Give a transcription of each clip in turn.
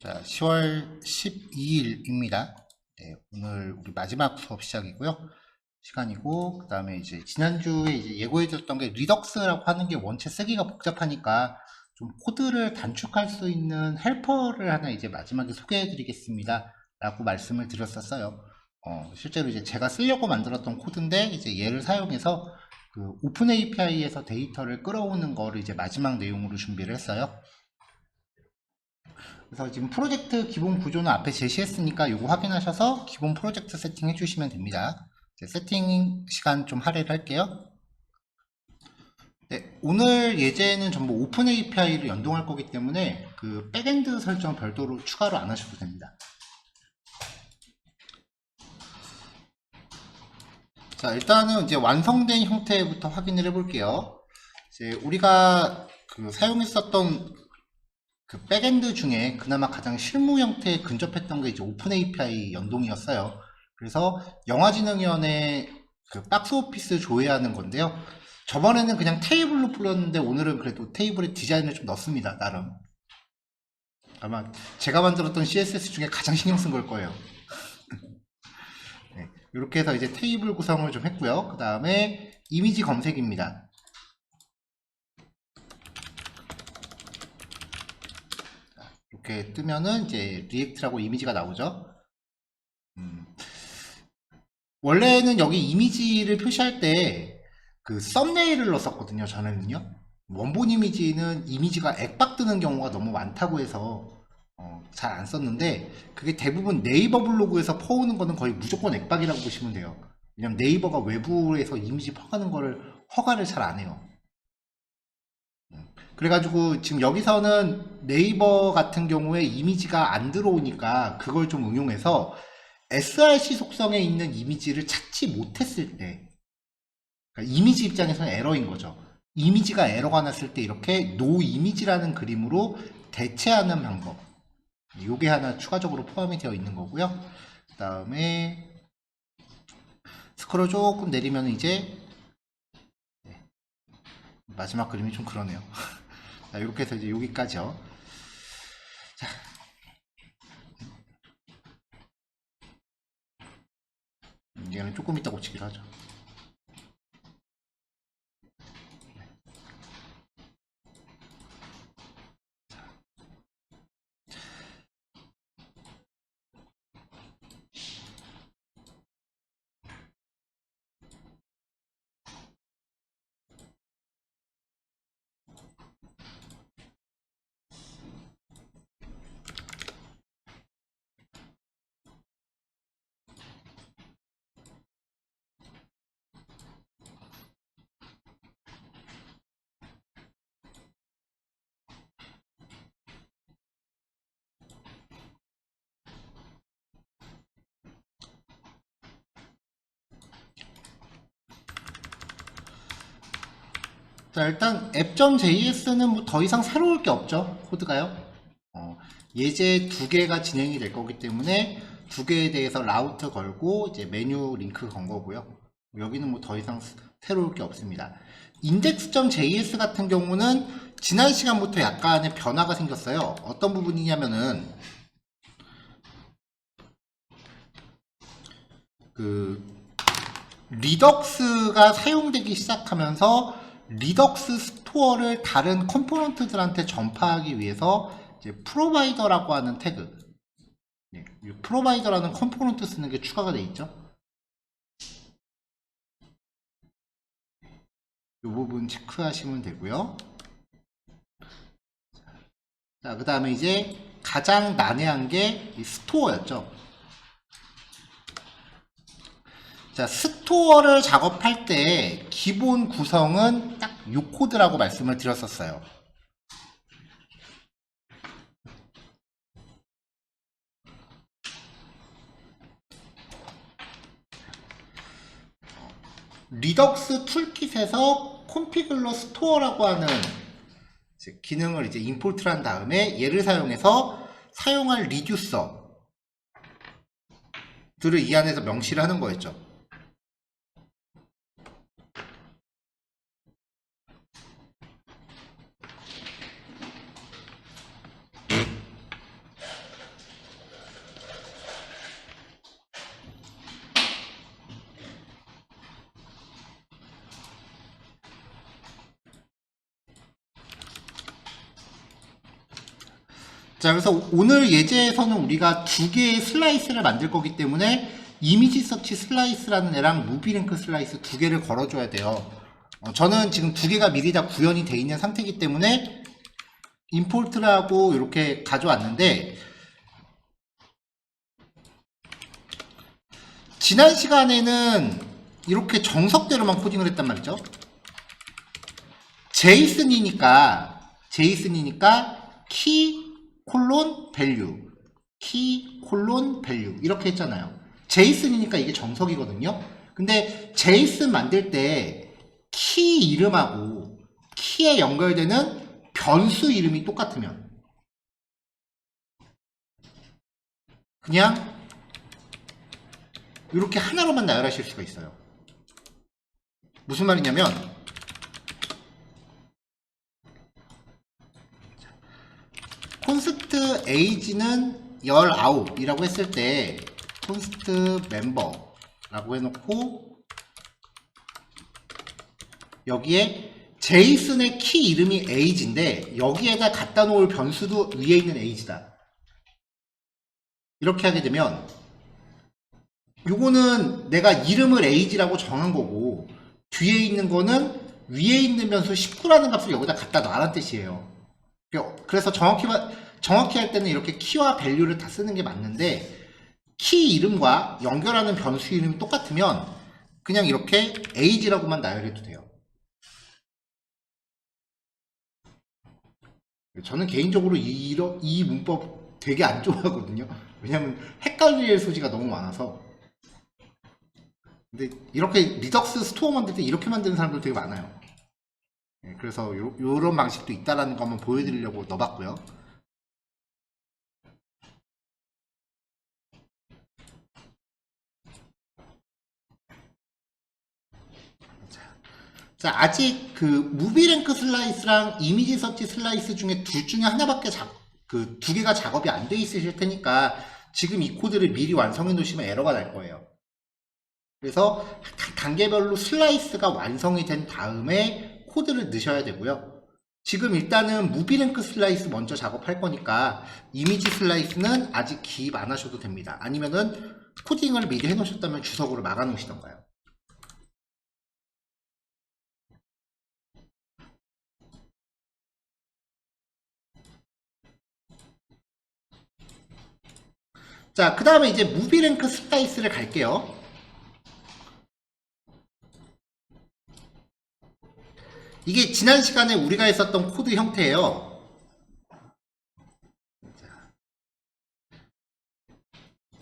자, 10월 12일입니다. 네, 오늘 우리 마지막 수업 시작이고요. 시간이고, 그 다음에 이제 지난주에 이제 예고해줬던 게 리덕스라고 하는 게 원체 쓰기가 복잡하니까 좀 코드를 단축할 수 있는 헬퍼를 하나 이제 마지막에 소개해드리겠습니다. 라고 말씀을 드렸었어요. 실제로 이제 제가 쓰려고 만들었던 코드인데 이제 얘를 사용해서 그 오픈 API에서 데이터를 끌어오는 거를 이제 마지막 내용으로 준비를 했어요. 그래서 지금 프로젝트 기본 구조는 앞에 제시했으니까 이거 확인하셔서 기본 프로젝트 세팅 해주시면 됩니다. 세팅 시간 좀 할애를 할게요. 네, 오늘 예제는 전부 오픈 API를 연동할 거기 때문에 그 백엔드 설정 별도로 추가로 안 하셔도 됩니다. 자, 일단은 이제 완성된 형태부터 확인을 해볼게요. 이제 우리가 그 사용했었던 그 백엔드 중에 그나마 가장 실무 형태에 근접했던 게 이제 오픈 API 연동이었어요. 그래서 영화진흥위원회 그 박스 오피스 조회하는 건데요. 저번에는 그냥 테이블로 풀렸는데 오늘은 그래도 테이블에 디자인을 좀 넣습니다. 나름. 아마 제가 만들었던 CSS 중에 가장 신경 쓴 걸 거예요. 네, 이렇게 해서 이제 테이블 구성을 좀 했고요. 그 다음에 이미지 검색입니다. 이렇게 뜨면은 이제 리액트라고 이미지가 나오죠. 원래는 여기 이미지를 표시할 때 그 썸네일을 넣었거든요. 저는요. 원본 이미지는 이미지가 액박 뜨는 경우가 너무 많다고 해서 잘 안 썼는데 그게 대부분 네이버 블로그에서 퍼오는 거는 거의 무조건 액박이라고 보시면 돼요. 왜냐면 네이버가 외부에서 이미지 퍼가는 거를 허가를 잘 안 해요. 그래가지고 지금 여기서는 네이버 같은 경우에 이미지가 안 들어오니까 그걸 좀 응용해서 src 속성에 있는 이미지를 찾지 못했을 때, 그러니까 이미지 입장에서는 에러인 거죠. 이미지가 에러가 났을 때 이렇게 no 이미지라는 그림으로 대체하는 방법. 요게 하나 추가적으로 포함이 되어 있는 거고요. 그 다음에 스크롤 조금 내리면 이제 마지막 그림이 좀 그러네요. 자, 이렇게 해서 이제 여기까지요. 자, 얘는 조금 이따 고치기로 하죠. 자, 일단 app.js는 뭐 더 이상 새로울 게 없죠. 코드가요. 예제 두 개가 진행이 될 거기 때문에 두 개에 대해서 라우트 걸고 이제 메뉴 링크 건 거고요. 여기는 뭐 더 이상 새로울 게 없습니다. index.js 같은 경우는 지난 시간부터 약간의 변화가 생겼어요. 어떤 부분이냐면은 그 리덕스가 사용되기 시작하면서 리덕스 스토어를 다른 컴포넌트들한테 전파하기 위해서 이제 프로바이더라고 하는 태그, 네, 이 프로바이더라는 컴포넌트 쓰는 게 추가가 돼 있죠. 이 부분 체크하시면 되고요. 자, 그 다음에 이제 가장 난해한 게 이 스토어였죠. 자, 스토어를 작업할 때 기본 구성은 딱 이 코드라고 말씀을 드렸었어요. 리덕스 툴킷에서 콘피글러 스토어라고 하는 기능을 이제 임포트를 한 다음에 얘를 사용해서 사용할 리듀서들을 이 안에서 명시를 하는 거였죠. 자, 그래서 오늘 예제에서는 우리가 두 개의 슬라이스를 만들 거기 때문에 이미지 서치 슬라이스라는 애랑 무비 랭크 슬라이스 두 개를 걸어줘야 돼요. 저는 지금 두 개가 미리 다 구현이 돼 있는 상태이기 때문에 임포트를 하고 이렇게 가져왔는데, 지난 시간에는 이렇게 정석대로만 코딩을 했단 말이죠. 제이슨이니까 키 콜론 밸류, 키 콜론 밸류 이렇게 했잖아요. 제이슨이니까 이게 정석이거든요. 근데 제이슨 만들 때 키 이름하고 키에 연결되는 변수 이름이 똑같으면 그냥 이렇게 하나로만 나열하실 수가 있어요. 무슨 말이냐면, 콘스트 age는 19이라고 했을 때 콘스트 멤버라고 해놓고 여기에 제이슨의 키 이름이 age인데 여기에다 갖다 놓을 변수도 위에 있는 age다. 이렇게 하게 되면 요거는 내가 이름을 age라고 정한 거고 뒤에 있는 거는 위에 있는 변수 19라는 값을 여기다 갖다 놔라는 뜻이에요. 그래서 정확히 할 때는 이렇게 키와 밸류를 다 쓰는 게 맞는데, 키 이름과 연결하는 변수 이름이 똑같으면 그냥 이렇게 age라고만 나열해도 돼요. 저는 개인적으로 이 문법 되게 안 좋아하거든요. 왜냐면 헷갈릴 소지가 너무 많아서. 근데 이렇게 리덕스 스토어 만들 때 이렇게 만드는 사람들 되게 많아요. 그래서 요런 방식도 있다라는 거 한번 보여드리려고 넣어봤고요. 자, 아직 그 무비 랭크 슬라이스랑 이미지 서치 슬라이스 중에 둘 중에 하나밖에 그 두 개가 작업이 안 돼 있으실 테니까 지금 이 코드를 미리 완성해 놓으시면 에러가 날 거예요. 그래서 단계별로 슬라이스가 완성이 된 다음에 코드를 넣으셔야 되고요. 지금 일단은 무비 랭크 슬라이스 먼저 작업할 거니까 이미지 슬라이스는 아직 기입 안 하셔도 됩니다. 아니면은 코딩을 미리 해 놓으셨다면 주석으로 막아 놓으시던가요. 자, 그 다음에 이제 무비 랭크 슬라이스를 갈게요. 이게 지난 시간에 우리가 했었던 코드 형태예요.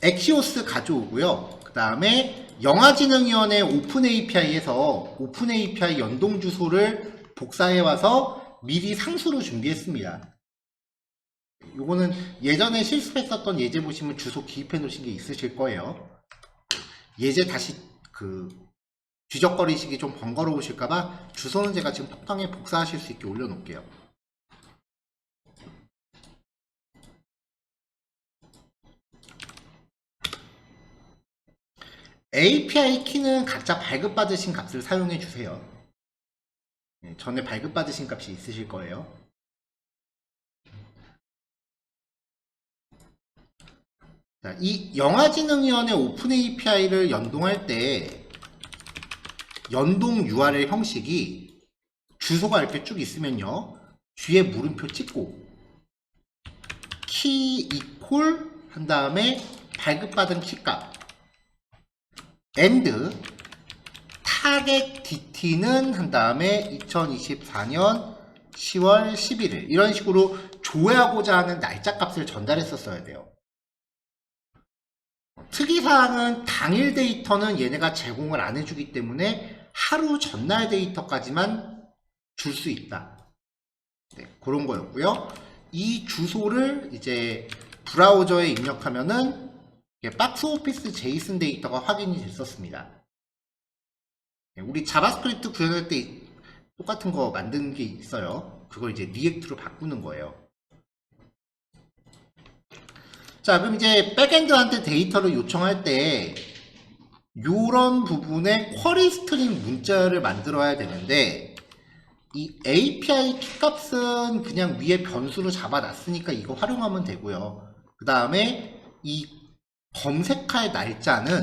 엑시오스 가져오고요. 그 다음에 영화진흥위원회 오픈 API에서 오픈 API 연동 주소를 복사해 와서 미리 상수로 준비했습니다. 요거는 예전에 실습했었던 예제 보시면 주소 기입해 놓으신 게 있으실 거예요. 예제 다시 뒤적거리시기 좀 번거로우실까봐 주소는 제가 지금 톡방에 복사하실 수 있게 올려놓을게요. API 키는 각자 발급받으신 값을 사용해 주세요. 전에 발급받으신 값이 있으실 거예요. 자, 이 영화진흥위원회 오픈 API를 연동할 때 연동 URL 형식이 주소가 이렇게 쭉 있으면요, 뒤에 물음표 찍고 키 이퀄 한 다음에 발급받은 키값 and 타겟 DT는 한 다음에 2024년 10월 11일 이런 식으로 조회하고자 하는 날짜 값을 전달했었어야 돼요. 특이사항은 당일 데이터는 얘네가 제공을 안 해주기 때문에 하루 전날 데이터까지만 줄 수 있다. 네, 그런 거였고요. 이 주소를 이제 브라우저에 입력하면은 박스오피스 제이슨 데이터가 확인이 됐었습니다. 네, 우리 자바스크립트 구현할 때 똑같은 거 만든 게 있어요. 그걸 이제 리액트로 바꾸는 거예요. 자, 그럼 이제 백엔드한테 데이터를 요청할 때 요런 부분에 쿼리 스트링 문자를 만들어야 되는데, 이 API 키 값은 그냥 위에 변수로 잡아놨으니까 이거 활용하면 되고요. 그 다음에 이 검색할 날짜는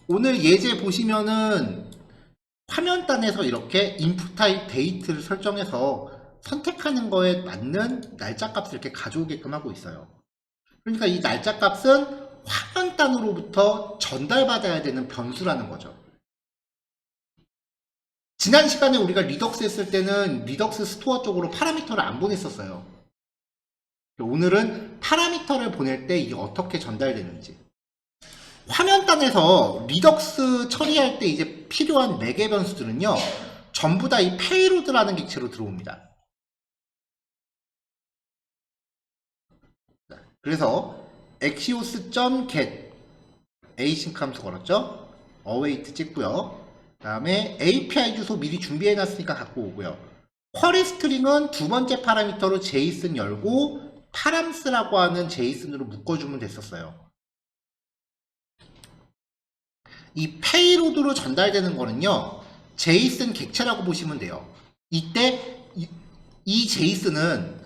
오늘 예제 보시면은 화면단에서 이렇게 input type date를 설정해서 선택하는 거에 맞는 날짜 값을 이렇게 가져오게끔 하고 있어요. 그러니까 이 날짜 값은 화면단으로부터 전달받아야 되는 변수라는 거죠. 지난 시간에 우리가 리덕스 했을 때는 리덕스 스토어 쪽으로 파라미터를 안 보냈었어요. 오늘은 파라미터를 보낼 때 이게 어떻게 전달되는지. 화면단에서 리덕스 처리할 때 이제 필요한 매개 변수들은요, 전부 다 이 페이로드라는 객체로 들어옵니다. 그래서 axios.get async 함수 걸었죠. await 찍고요. 그 다음에 API 주소 미리 준비해 놨으니까 갖고 오고요. 쿼리 스트링은 두 번째 파라미터로 JSON 열고 params.라고 하는 JSON으로 묶어주면 됐었어요. 이 페이로드로 전달되는 거는요, JSON 객체라고 보시면 돼요. 이때 이 JSON은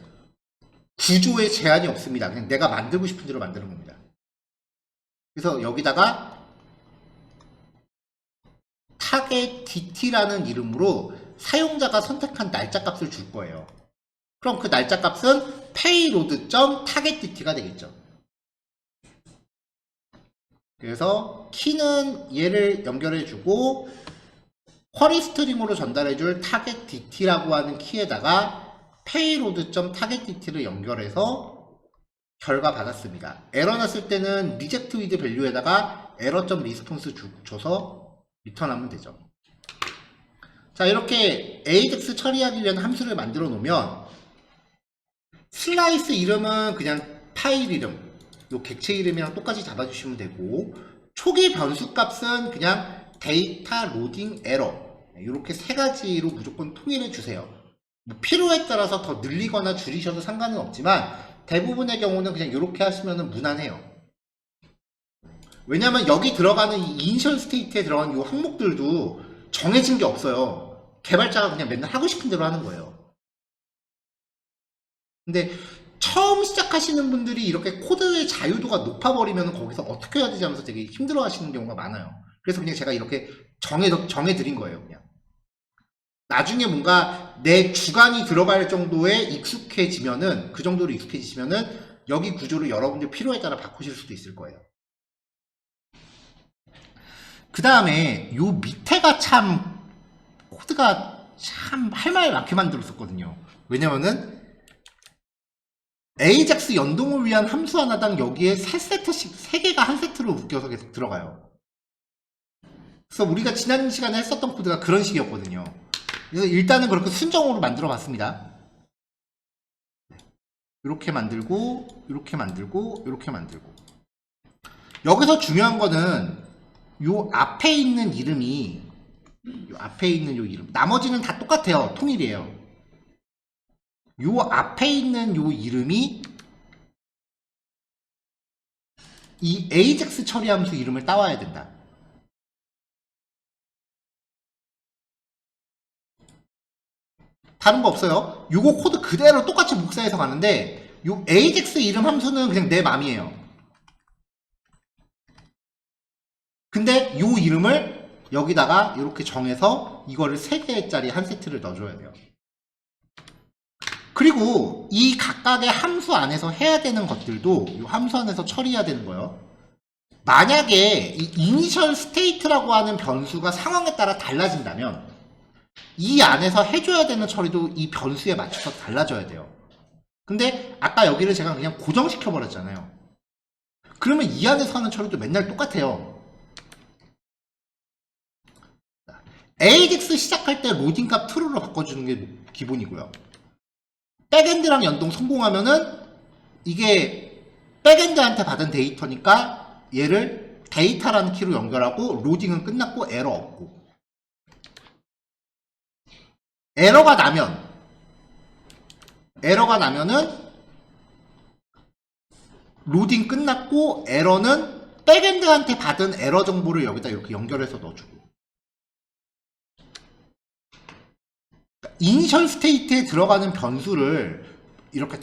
구조에 제한이 없습니다. 그냥 내가 만들고 싶은 대로 만드는 겁니다. 그래서 여기다가 target DT라는 이름으로 사용자가 선택한 날짜 값을 줄 거예요. 그럼 그 날짜 값은 payload.targetDT가 되겠죠. 그래서 키는 얘를 연결해주고 쿼리 스트링으로 전달해줄 targetDT라고 하는 키에다가 payload.targetDT를 연결해서 결과 받았습니다. 에러 났을 때는 reject with value에다가 error.response 줘서 리턴하면 되죠. 자, 이렇게 AJAX 처리하기 위한 함수를 만들어 놓으면 슬라이스 이름은 그냥 파일 이름, 요 객체 이름이랑 똑같이 잡아주시면 되고, 초기 변수 값은 그냥 데이터 로딩 에러, 이렇게 세 가지로 무조건 통일해 주세요. 뭐 필요에 따라서 더 늘리거나 줄이셔도 상관은 없지만 대부분의 경우는 그냥 이렇게 하시면 무난해요. 왜냐면 여기 들어가는 이 이니셜 스테이트에 들어간 이 항목들도 정해진 게 없어요. 개발자가 그냥 맨날 하고 싶은 대로 하는 거예요. 근데 처음 시작하시는 분들이 이렇게 코드의 자유도가 높아버리면 거기서 어떻게 해야 되지 하면서 되게 힘들어 하시는 경우가 많아요. 그래서 그냥 제가 이렇게 정해드린 거예요. 그냥 나중에 뭔가 내 주관이 들어갈 정도에 익숙해지면은, 그 정도로 익숙해지시면은 여기 구조를 여러분들 필요에 따라 바꾸실 수도 있을 거예요. 그 다음에 요 밑에가 참 코드가 참 할 말 많게 만들었었거든요. 왜냐면은 AJAX 연동을 위한 함수 하나당 여기에 3세트씩, 3개가 한 세트로 묶여서 계속 들어가요. 그래서 우리가 지난 시간에 했었던 코드가 그런 식이었거든요. 그래서 일단은 그렇게 순정으로 만들어 봤습니다. 이렇게 만들고, 이렇게 만들고, 이렇게 만들고. 여기서 중요한 거는 요 앞에 있는 이름이, 요 앞에 있는 요 이름, 나머지는 다 똑같아요. 통일이에요. 요 앞에 있는 요 이름이 이 AJAX 처리 함수 이름을 따와야 된다. 다른 거 없어요. 요거 코드 그대로 똑같이 복사해서 가는데 요 AJAX 이름 함수는 그냥 내 맘이에요. 근데 요 이름을 여기다가 이렇게 정해서 이거를 3개짜리 한 세트를 넣어줘야 돼요. 그리고 이 각각의 함수 안에서 해야 되는 것들도 이 함수 안에서 처리해야 되는 거예요. 만약에 이 이니셜 스테이트라고 하는 변수가 상황에 따라 달라진다면 이 안에서 해줘야 되는 처리도 이 변수에 맞춰서 달라져야 돼요. 근데 아까 여기를 제가 그냥 고정시켜 버렸잖아요. 그러면 이 안에서 하는 처리도 맨날 똑같아요. AJAX 시작할 때 로딩값 true로 바꿔주는 게 기본이고요. 백엔드랑 연동 성공하면은 이게 백엔드한테 받은 데이터니까 얘를 데이터라는 키로 연결하고 로딩은 끝났고 에러 없고, 에러가 나면은 로딩 끝났고 에러는 백엔드한테 받은 에러 정보를 여기다 이렇게 연결해서 넣어주고, 이니셜 스테이트에 들어가는 변수를 이렇게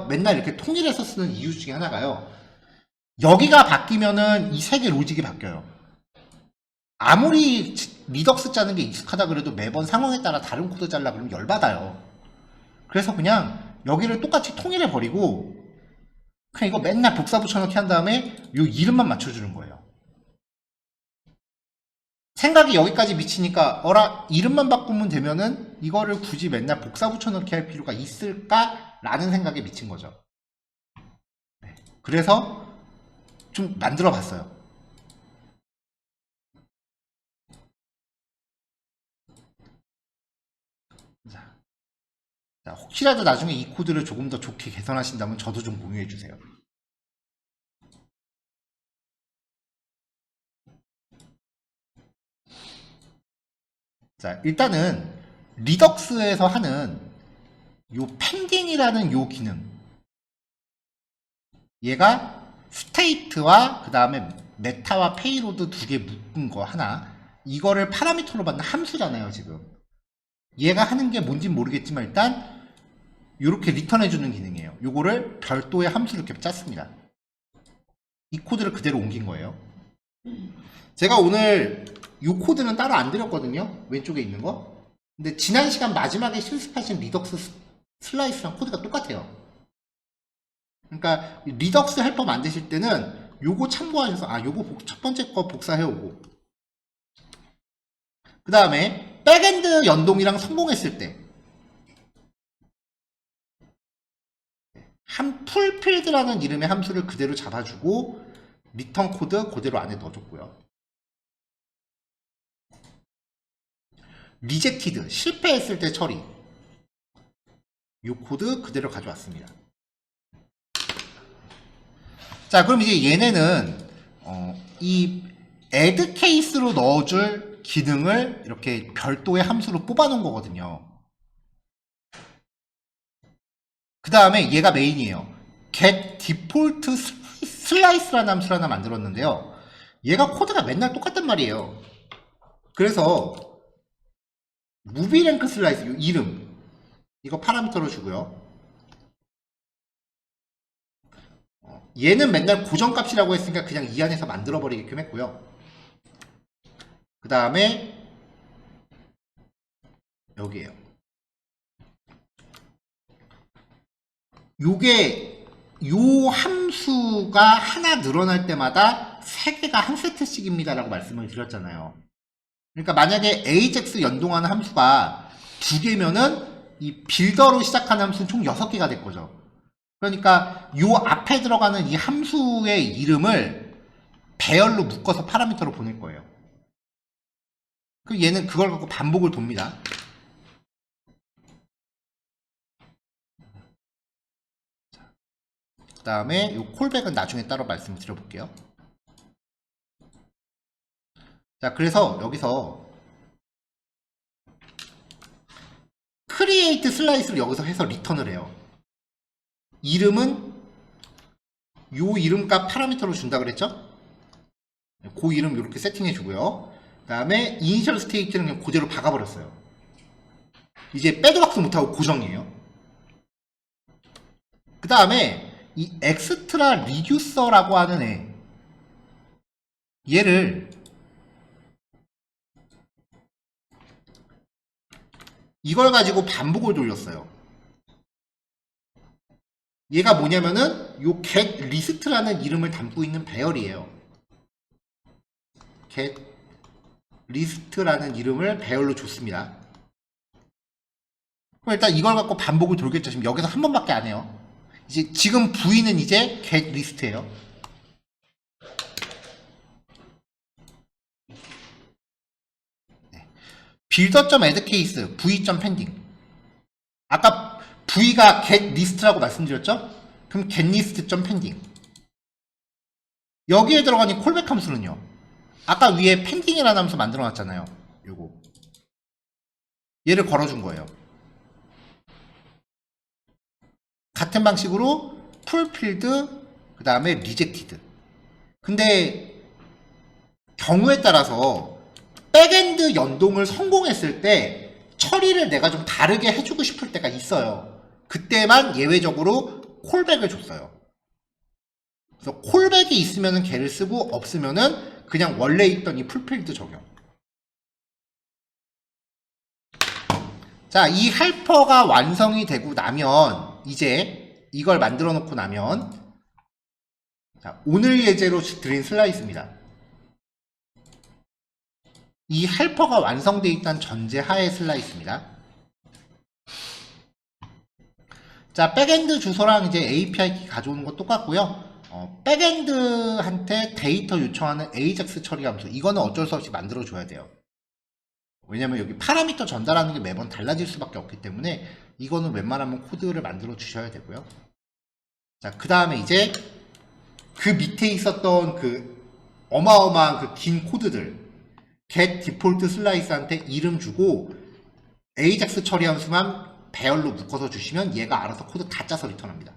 맨날 이렇게 통일해서 쓰는 이유 중에 하나가요. 여기가 바뀌면은 이 세 개 로직이 바뀌어요. 아무리 리덕스 짜는 게 익숙하다 그래도 매번 상황에 따라 다른 코드 잘라 그러면 열받아요. 그래서 그냥 여기를 똑같이 통일해 버리고 그냥 이거 맨날 복사 붙여넣기 한 다음에 요 이름만 맞춰주는 거예요. 생각이 여기까지 미치니까 어라 이름만 바꾸면 되면은 이거를 굳이 맨날 복사 붙여넣기 할 필요가 있을까? 라는 생각에 미친 거죠. 네. 그래서 좀 만들어 봤어요. 자, 혹시라도 나중에 이 코드를 조금 더 좋게 개선하신다면 저도 좀 공유해 주세요. 자, 일단은 리덕스에서 하는 요 펜딩이라는 요 기능, 얘가 스테이트와 그 다음에 메타와 페이로드 두 개 묶은 거 하나, 이거를 파라미터로 받는 함수잖아요. 지금 얘가 하는 게 뭔진 모르겠지만 일단 이렇게 리턴해주는 기능이에요. 요거를 별도의 함수를 이렇게 짰습니다. 이 코드를 그대로 옮긴 거예요. 제가 오늘 이 코드는 따로 안 드렸거든요. 왼쪽에 있는 거. 근데 지난 시간 마지막에 실습하신 리덕스 슬라이스랑 코드가 똑같아요. 그러니까 리덕스 헬퍼 만드실 때는 요거 참고하셔서 요거 첫 번째 거 복사해 오고, 그 다음에 백엔드 연동이랑 성공했을 때 풀필드라는 이름의 함수를 그대로 잡아주고 리턴 코드 그대로 안에 넣어줬고요. 리젝티드 실패했을 때 처리, 이 코드 그대로 가져왔습니다. 자, 그럼 이제 얘네는 이 add 케이스로 넣어줄 기능을 이렇게 별도의 함수로 뽑아놓은 거거든요. 그 다음에 얘가 메인이에요. get default slice라는 함수를 하나 만들었는데요. 얘가 코드가 맨날 똑같단 말이에요. 그래서 무비 랭크 슬라이스 이 이름 이거 파라미터로 주고요. 얘는 맨날 고정값이라고 했으니까 그냥 이 안에서 만들어 버리게끔 했고요. 그 다음에 여기에요. 요게 요 함수가 하나 늘어날 때마다 3개가 한 세트씩입니다 라고 말씀을 드렸잖아요. 그러니까 만약에 ajax 연동하는 함수가 2개면은 이 빌더로 시작하는 함수는 총 6개가 될 거죠. 그러니까 요 앞에 들어가는 이 함수의 이름을 배열로 묶어서 파라미터로 보낼 거예요. 그럼 얘는 그걸 갖고 반복을 돕니다. 그 다음에 요 콜백은 나중에 따로 말씀을 드려볼게요. 자, 그래서 여기서 create 슬라이스를 여기서 해서 리턴을 해요. 이름은 요 이름값 파라미터로 준다 그랬죠? 그 이름 이렇게 세팅해 주고요. 그 다음에 이니셜 스테이트는 그냥 그대로 박아버렸어요. 이제 백박스 못하고 고정이에요. 그 다음에 이 엑스트라 리듀서라고 하는 얘를 이걸 가지고 반복을 돌렸어요. 얘가 뭐냐면은 요 get list라는 이름을 담고 있는 배열이에요. get list라는 이름을 배열로 줬습니다. 그럼 일단 이걸 갖고 반복을 돌겠죠. 지금 여기서 한 번밖에 안 해요. 이제 지금 V는 이제 get list예요. builder.add case v.pending. 아까 V가 get list라고 말씀드렸죠? 그럼 get list.pending. 여기에 들어간 이 콜백 함수는요. 아까 위에 pending이라는 함수 만들어 놨잖아요. 요거. 얘를 걸어준 거예요. 같은 방식으로 fulfilled 그 다음에 rejected. 근데 경우에 따라서 백엔드 연동을 성공했을 때 처리를 내가 좀 다르게 해주고 싶을 때가 있어요. 그때만 예외적으로 콜백을 줬어요. 그래서 콜백이 있으면은 걔를 쓰고 없으면은 그냥 원래 있던 이 풀필드 적용. 자, 이 헬퍼가 완성이 되고 나면 이제 이걸 만들어 놓고 나면 자, 오늘 예제로 드린 슬라이스입니다. 이 헬퍼가 완성되어 있다는 전제하에 슬라이스입니다. 자, 백엔드 주소랑 이제 API 키 가져오는 거 똑같고요. 백엔드한테 데이터 요청하는 AJAX 처리 함수 이거는 어쩔 수 없이 만들어 줘야 돼요. 왜냐면 여기 파라미터 전달하는 게 매번 달라질 수밖에 없기 때문에 이거는 웬만하면 코드를 만들어 주셔야 되고요. 자, 그 다음에 이제 그 밑에 있었던 그 어마어마한 그 긴 코드들 get default slice한테 이름 주고 AJAX 처리 함수만 배열로 묶어서 주시면 얘가 알아서 코드 다 짜서 리턴합니다.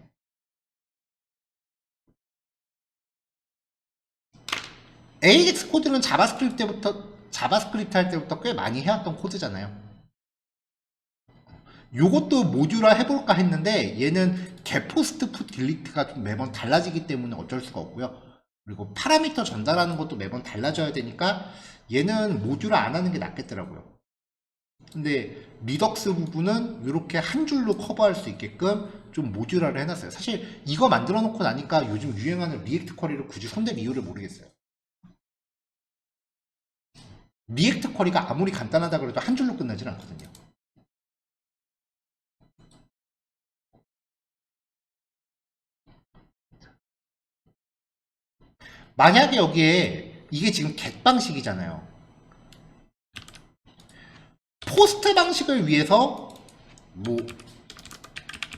AJAX 코드는 자바스크립트 할 때부터 꽤 많이 해왔던 코드잖아요. 요것도 모듈화 해볼까 했는데 얘는 getPost put delete가 좀 매번 달라지기 때문에 어쩔 수가 없고요. 그리고 파라미터 전달하는 것도 매번 달라져야 되니까 얘는 모듈화 안 하는 게 낫겠더라고요. 근데 리덕스 부분은 이렇게 한 줄로 커버할 수 있게끔 좀 모듈화를 해놨어요. 사실 이거 만들어 놓고 나니까 요즘 유행하는 리액트 쿼리를 굳이 손댈 이유를 모르겠어요. 리액트 쿼리가 아무리 간단하다 그래도 한 줄로 끝나진 않거든요. 만약에 여기에 이게 지금 get 방식이잖아요. 포스트 방식을 위해서 뭐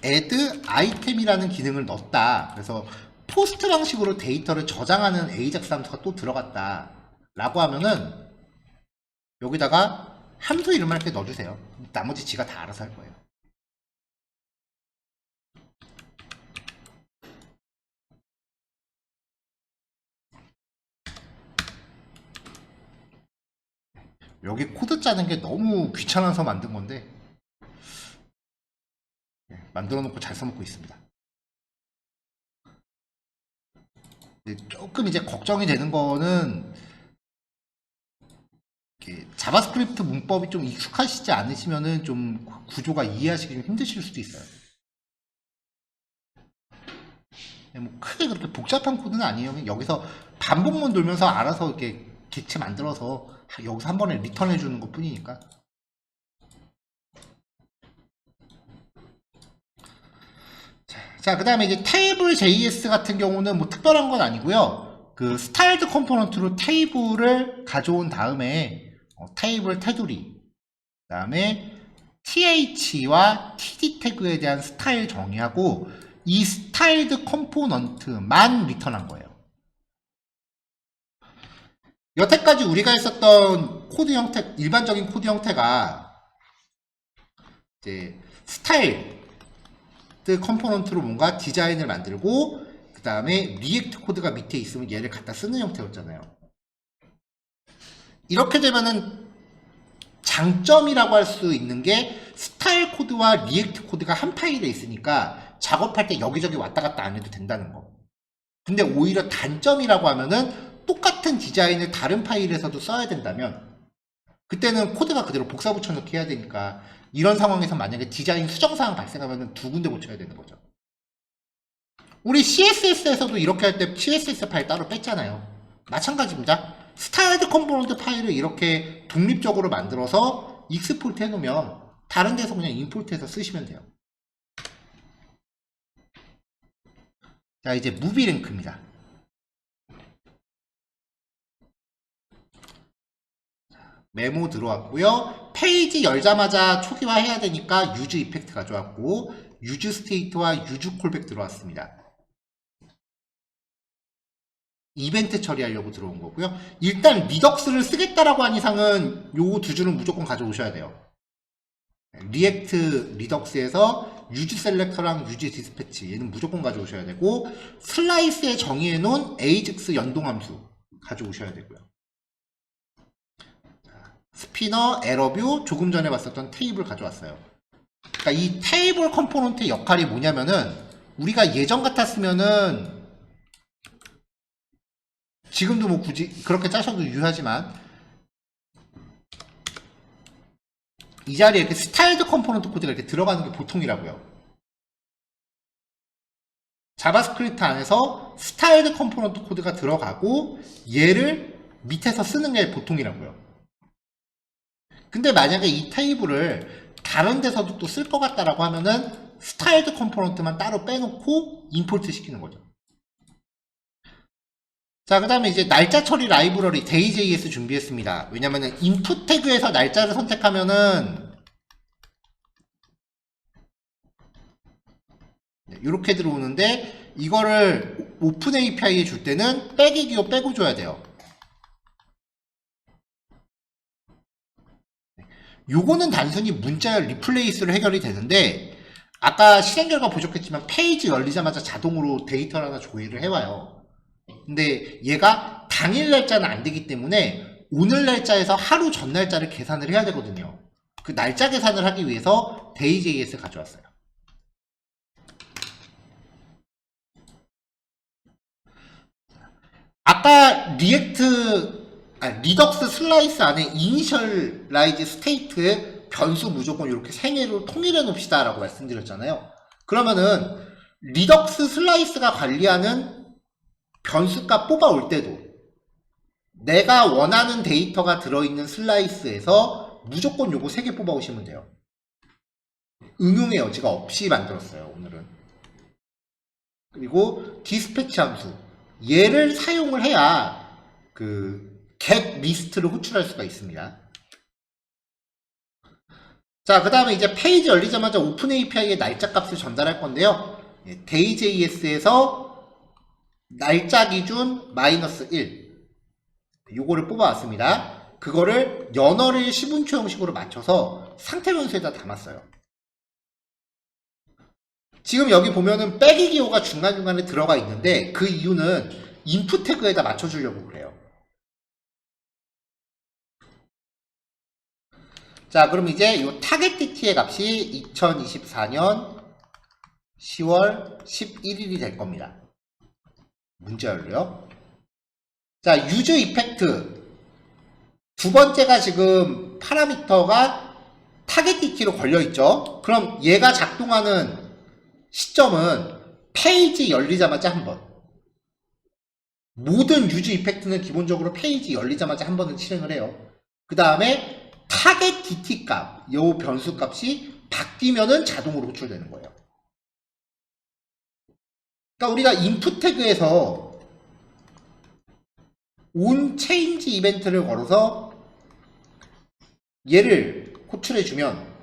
add 아이템이라는 기능을 넣었다. 그래서 포스트 방식으로 데이터를 저장하는 AJAX 함수가 또 들어갔다 라고 하면은 여기다가 함수 이름을 이렇게 넣어주세요. 나머지 지가 다 알아서 할 거예요. 여기 코드 짜는 게 너무 귀찮아서 만든 건데 만들어 놓고 잘 써먹고 있습니다. 조금 이제 걱정이 되는 거는 자바스크립트 문법이 좀 익숙하시지 않으시면은 좀 구조가 이해하시기 좀 힘드실 수도 있어요. 뭐 크게 그렇게 복잡한 코드는 아니에요. 여기서 반복만 돌면서 알아서 이렇게 객체 만들어서 여기서 한 번에 리턴해 주는 것 뿐이니까. 자, 그 다음에 이제 테이블 JS 같은 경우는 뭐 특별한 건 아니고요. 그 스타일드 컴포넌트로 테이블을 가져온 다음에 테이블 테두리, 그 다음에 th와 td 태그에 대한 스타일 정의하고 이 스타일드 컴포넌트만 리턴한 거예요. 여태까지 우리가 했었던 코드 형태, 일반적인 코드 형태가 이제 스타일드 컴포넌트로 뭔가 디자인을 만들고 그 다음에 리액트 코드가 밑에 있으면 얘를 갖다 쓰는 형태였잖아요. 이렇게 되면은 장점이라고 할 수 있는 게 스타일 코드와 리액트 코드가 한 파일에 있으니까 작업할 때 여기저기 왔다 갔다 안 해도 된다는 거. 근데 오히려 단점이라고 하면은 똑같은 디자인을 다른 파일에서도 써야 된다면 그때는 코드가 그대로 복사 붙여넣기 해야 되니까 이런 상황에서 만약에 디자인 수정사항 발생하면 두 군데 고쳐야 되는 거죠. 우리 CSS에서도 이렇게 할 때 CSS 파일 따로 뺐잖아요. 마찬가지입니다. 스타일드 컴포넌트 파일을 이렇게 독립적으로 만들어서 익스포트 해놓으면 다른 데서 그냥 임포트해서 쓰시면 돼요. 자, 이제 무비 랭크입니다. 메모 들어왔고요. 페이지 열자마자 초기화 해야 되니까 유즈 이펙트 가져왔고 유즈 스테이트와 유즈 콜백 들어왔습니다. 이벤트 처리하려고 들어온 거고요. 일단 리덕스를 쓰겠다라고 한 이상은 요 두 줄은 무조건 가져오셔야 돼요. 리액트 리덕스에서 유즈 셀렉터랑 유즈 디스패치 얘는 무조건 가져오셔야 되고 슬라이스에 정의해 놓은 AJAX 연동 함수 가져오셔야 되고요. 스피너, 에러뷰, 조금 전에 봤었던 테이블 가져왔어요. 그러니까 이 테이블 컴포넌트의 역할이 뭐냐면은 우리가 예전 같았으면은 지금도 뭐 굳이 그렇게 짜셔도 유효하지만 이 자리에 이렇게 스타일드 컴포넌트 코드가 이렇게 들어가는 게 보통이라고요. 자바스크립트 안에서 스타일드 컴포넌트 코드가 들어가고 얘를 밑에서 쓰는 게 보통이라고요. 근데 만약에 이 테이블을 다른 데서도 또 쓸 것 같다라고 하면은 스타일드 컴포넌트만 따로 빼놓고 임포트 시키는 거죠. 자, 그 다음에 이제 날짜 처리 라이브러리 day.js 준비했습니다. 왜냐면은 인풋 태그에서 날짜를 선택하면은 이렇게 들어오는데 이거를 오픈 API에 줄 때는 빼기 기호 빼고 줘야 돼요. 요거는 단순히 문자열 리플레이스로 해결이 되는데 아까 실행 결과 부족했지만 페이지 열리자마자 자동으로 데이터를 하나 조회를 해와요. 근데 얘가 당일 날짜는 안 되기 때문에 오늘 날짜에서 하루 전 날짜를 계산을 해야 되거든요. 그 날짜 계산을 하기 위해서 day.js 가져왔어요. 아까 리덕스 슬라이스 안에 이니셜라이즈 스테이트의 변수 무조건 이렇게 3개로 통일해 놓읍시다 라고 말씀드렸잖아요. 그러면은 리덕스 슬라이스가 관리하는 변수값 뽑아올 때도 내가 원하는 데이터가 들어있는 슬라이스에서 무조건 요거 3개 뽑아오시면 돼요. 응용의 여지가 없이 만들었어요, 오늘은. 그리고 디스패치 함수. 얘를 사용을 해야 그 get 리스트를 호출할 수가 있습니다. 자, 그 다음에 이제 페이지 열리자마자 오픈 API에 날짜 값을 전달할 건데요. day.js에서 날짜 기준 -1 요거를 뽑아왔습니다. 그거를 연어를 10운초 형식으로 맞춰서 상태 변수에다 담았어요. 지금 여기 보면은 빼기 기호가 중간중간에 들어가 있는데 그 이유는 인풋 태그에다 맞춰주려고 그래요. 자, 그럼 이제 이 타겟 DT의 값이 2024년 10월 11일이 될 겁니다. 문자열로요. 자, 유즈 이펙트. 두 번째가 지금 파라미터가 타겟 DT로 걸려있죠. 그럼 얘가 작동하는 시점은 페이지 열리자마자 한 번. 모든 유즈 이펙트는 기본적으로 페이지 열리자마자 한 번은 실행을 해요. 그 다음에 타겟 DT 값, 요 변수 값이 바뀌면은 자동으로 호출되는 거예요. 그러니까 우리가 인풋 태그에서 on change 이벤트를 걸어서 얘를 호출해주면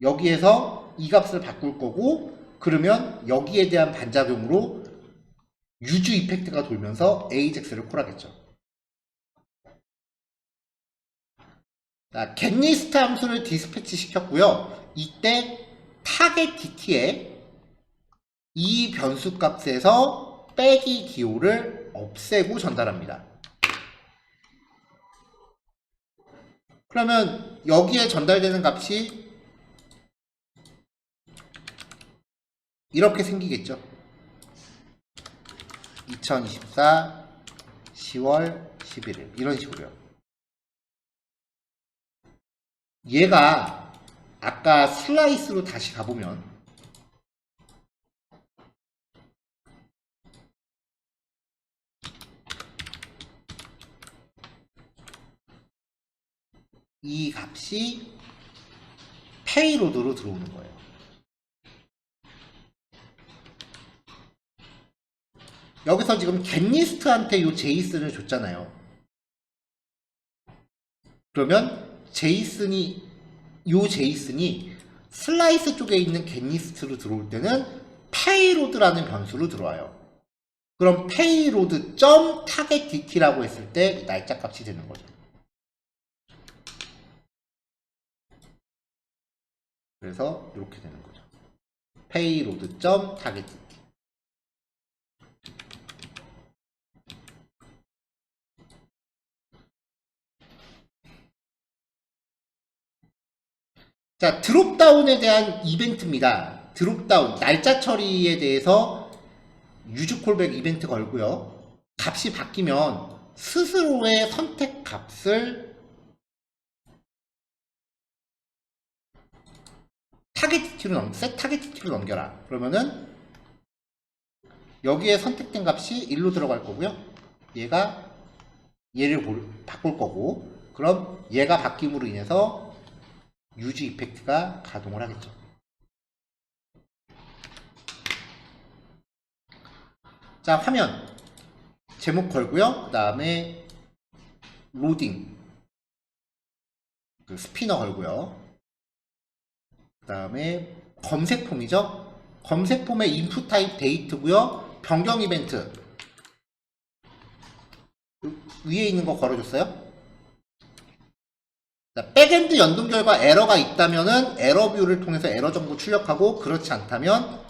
여기에서 이 값을 바꿀 거고 그러면 여기에 대한 반작용으로 유즈 이펙트가 돌면서 AJAX를 콜하겠죠. 자, getList 함수를 디스패치 시켰고요. 이때 타겟 DT에 이 변수 값에서 빼기 기호를 없애고 전달합니다. 그러면 여기에 전달되는 값이 이렇게 생기겠죠. 2024 10월 11일 이런 식으로요. 얘가 아까 슬라이스로 다시 가보면 이 값이 페이로드로 들어오는 거예요. 여기서 지금 getList한테 요 제이슨을 줬잖아요. 그러면 요 제이슨이 슬라이스 쪽에 있는 getList로 들어올 때는 payload라는 변수로 들어와요. 그럼 payload.targetDT라고 했을 때 날짜 값이 되는 거죠. 그래서 이렇게 되는 거죠. payload.targetDT 자, 드롭다운에 대한 이벤트입니다. 드롭다운, 날짜 처리에 대해서 유즈 콜백 이벤트 걸고요. 값이 바뀌면 스스로의 선택 값을 셋 타겟티로 넘겨라. 그러면은 여기에 선택된 값이 1로 들어갈 거고요. 얘를 바꿀 거고, 그럼 얘가 바뀜으로 인해서 유즈 이펙트가 가동을 하겠죠. 자, 화면 제목 걸고요. 그 다음에 로딩 그 스피너 걸고요. 그 다음에 검색 폼이죠. 검색 폼의 인풋 타입 데이트고요. 변경 이벤트 위에 있는 거 걸어줬어요. 자, 백엔드 연동 결과 에러가 있다면은 에러 뷰를 통해서 에러 정보 출력하고, 그렇지 않다면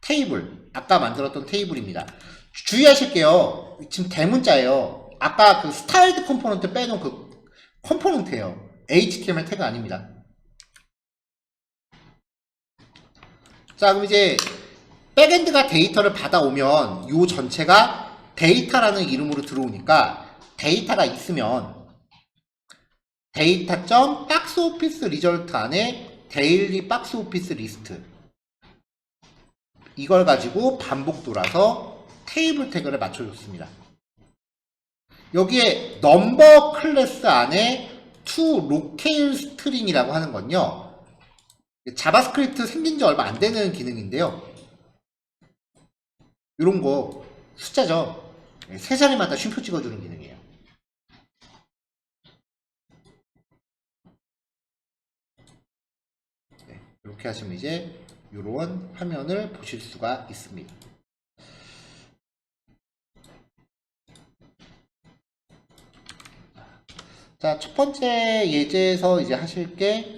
테이블, 아까 만들었던 테이블입니다. 주의하실게요. 지금 대문자예요. 아까 그 스타일드 컴포넌트 빼놓은 그 컴포넌트예요. HTML 태그 아닙니다. 자, 그럼 이제 백엔드가 데이터를 받아오면 요 전체가 데이터라는 이름으로 들어오니까, 데이터가 있으면 데이터.점 박스 오피스 리절트 안에 데일리 박스 오피스 리스트, 이걸 가지고 반복 돌아서 테이블 태그를 맞춰줬습니다. 여기에 넘버 클래스 안에 to locale string이라고 하는 건요, 자바스크립트 생긴 지 얼마 안 되는 기능인데요. 이런 거 숫자죠. 세 자리마다 쉼표 찍어주는 기능이에요. 네, 이렇게 하시면 이제 이런 화면을 보실 수가 있습니다. 자, 첫 번째 예제에서 이제 하실 게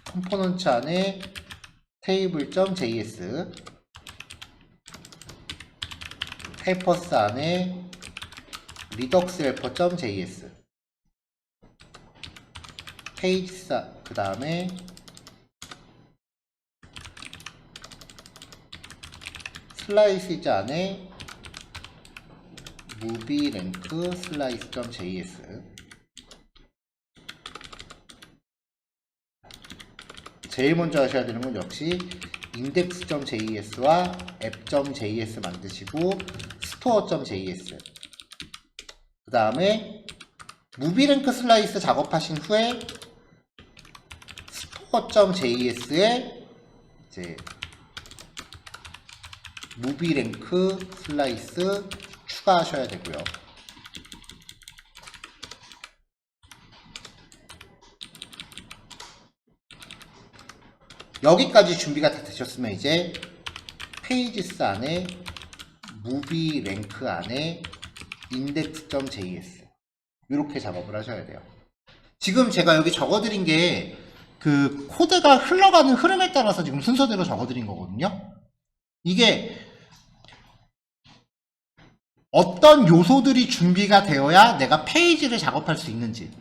컴포넌트 안에 table.js, 헬퍼스 안에 리덕스 헬퍼.js, 페이지 그 다음에 슬라이시즈 안에 무비 랭크 슬라이스.js. 제일 먼저 하셔야 되는 건 역시 index.js와 app.js 만드시고 store.js, 그 다음에 무비랭크 슬라이스 작업하신 후에 store.js에 이제 무비랭크 슬라이스 추가하셔야 되고요. 여기까지 준비가 다 되셨으면 이제 페이지스 안에 무비 랭크 안에 index.js 이렇게 작업을 하셔야 돼요. 지금 제가 여기 적어드린 게 그 코드가 흘러가는 흐름에 따라서 지금 순서대로 적어드린 거거든요. 이게 어떤 요소들이 준비가 되어야 내가 페이지를 작업할 수 있는지.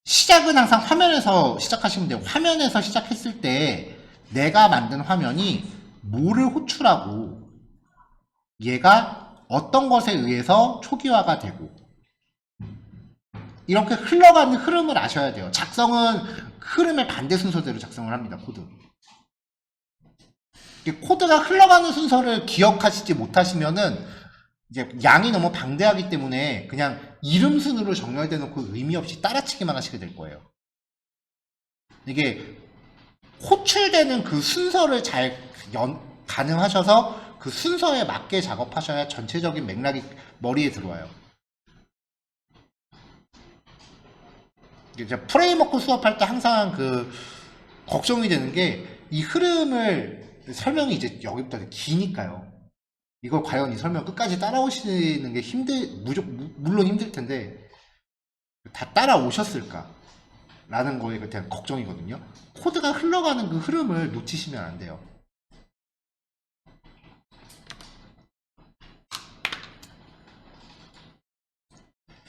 시작은 항상 화면에서 시작하시면 돼요. 화면에서 시작했을 때 내가 만든 화면이 뭐를 호출하고 얘가 어떤 것에 의해서 초기화가 되고, 이렇게 흘러가는 흐름을 아셔야 돼요. 작성은 흐름의 반대 순서대로 작성을 합니다. 코드가 흘러가는 순서를 기억하시지 못하시면은 이제 양이 너무 방대하기 때문에 그냥 이름 순으로 정렬돼 놓고 의미 없이 따라치기만 하시게 될 거예요. 이게 호출되는 그 순서를 잘 가능하셔서 그 순서에 맞게 작업하셔야 전체적인 맥락이 머리에 들어와요. 이제 프레임워크 수업할 때 항상 그 걱정이 되는 게, 이 흐름을 설명이 이제 여기부터 기니까요. 이걸 과연 이 설명 끝까지 따라오시는 게 물론 힘들 텐데 다 따라오셨을까? 라는 거에 대한 걱정이거든요. 코드가 흘러가는 그 흐름을 놓치시면 안 돼요.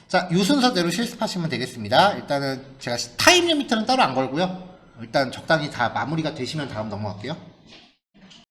자, 이 순서대로 실습하시면 되겠습니다. 일단은 제가 타임 리미트는 따로 안 걸고요. 일단 적당히 다 마무리가 되시면 다음 넘어갈게요.